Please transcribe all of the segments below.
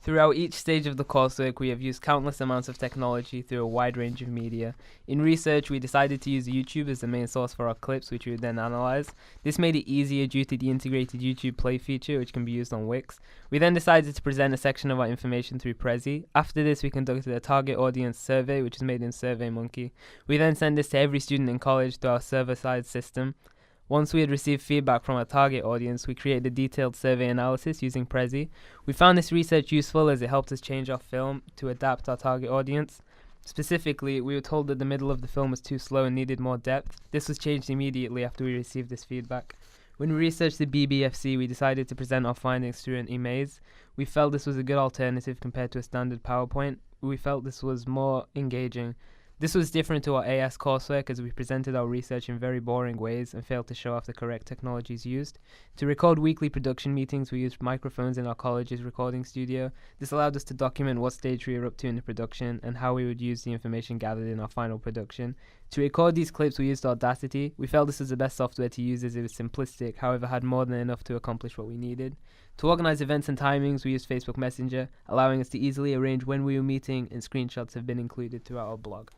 Throughout each stage of the coursework, we have used countless amounts of technology through a wide range of media. In research, we decided to use YouTube as the main source for our clips, which we would then analyze. This made it easier due to the integrated YouTube Play feature, which can be used on Wix. We then decided to present a section of our information through Prezi. After this, we conducted a target audience survey, which is made in SurveyMonkey. We then send this to every student in college through our server-side system. Once we had received feedback from our target audience, we created a detailed survey analysis using Prezi. We found this research useful as it helped us change our film to adapt our target audience. Specifically, we were told that the middle of the film was too slow and needed more depth. This was changed immediately after we received this feedback. When we researched the BBFC, we decided to present our findings through an emaze. We felt this was a good alternative compared to a standard PowerPoint. We felt this was more engaging. This was different to our AS coursework as we presented our research in very boring ways and failed to show off the correct technologies used. To record weekly production meetings, we used microphones in our college's recording studio. This allowed us to document what stage we were up to in the production and how we would use the information gathered in our final production. To record these clips, we used Audacity. We felt this was the best software to use as it was simplistic, however had more than enough to accomplish what we needed. To organize events and timings, we used Facebook Messenger, allowing us to easily arrange when we were meeting, and screenshots have been included throughout our blog.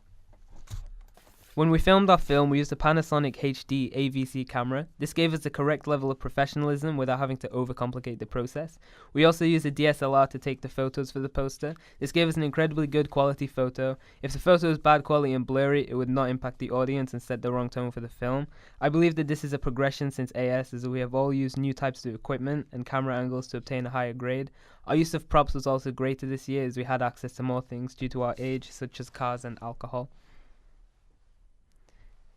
When we filmed our film, we used a Panasonic HD AVC camera. This gave us the correct level of professionalism without having to overcomplicate the process. We also used a DSLR to take the photos for the poster. This gave us an incredibly good quality photo. If the photo was bad quality and blurry, it would not impact the audience and set the wrong tone for the film. I believe that this is a progression since AS, as we have all used new types of equipment and camera angles to obtain a higher grade. Our use of props was also greater this year as we had access to more things due to our age, such as cars and alcohol.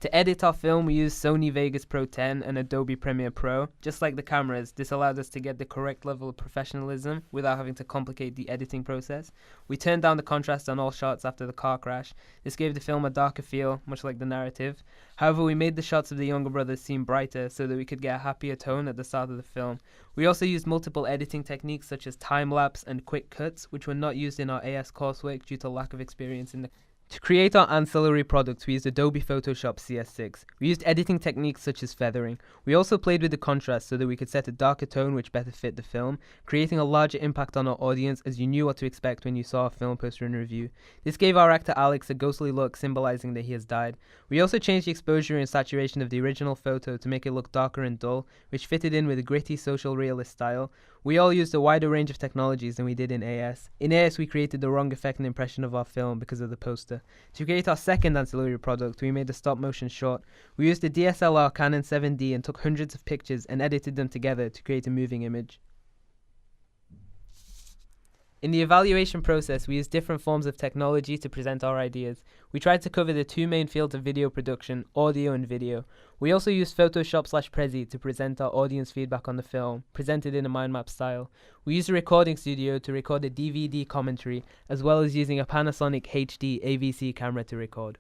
To edit our film, we used Sony Vegas Pro 10 and Adobe Premiere Pro. Just like the cameras, this allowed us to get the correct level of professionalism without having to complicate the editing process. We turned down the contrast on all shots after the car crash. This gave the film a darker feel, much like the narrative. However, we made the shots of the younger brothers seem brighter so that we could get a happier tone at the start of the film. We also used multiple editing techniques such as time-lapse and quick cuts, which were not used in our AS coursework due to lack of experience in the To create our ancillary products, we used Adobe Photoshop CS6. We used editing techniques such as feathering. We also played with the contrast so that we could set a darker tone which better fit the film, creating a larger impact on our audience as you knew what to expect when you saw a film poster and review. This gave our actor Alex a ghostly look, symbolizing that he has died. We also changed the exposure and saturation of the original photo to make it look darker and dull, which fitted in with a gritty social realist style. We all used a wider range of technologies than we did in AS. In AS, we created the wrong effect and impression of our film because of the poster. To create our second ancillary product, we made a stop-motion short. We used a DSLR Canon 7D and took hundreds of pictures and edited them together to create a moving image. In the evaluation process, we used different forms of technology to present our ideas. We tried to cover the two main fields of video production, audio and video. We also used Photoshop/Prezi to present our audience feedback on the film, presented in a mind map style. We used a recording studio to record a DVD commentary, as well as using a Panasonic HD AVC camera to record.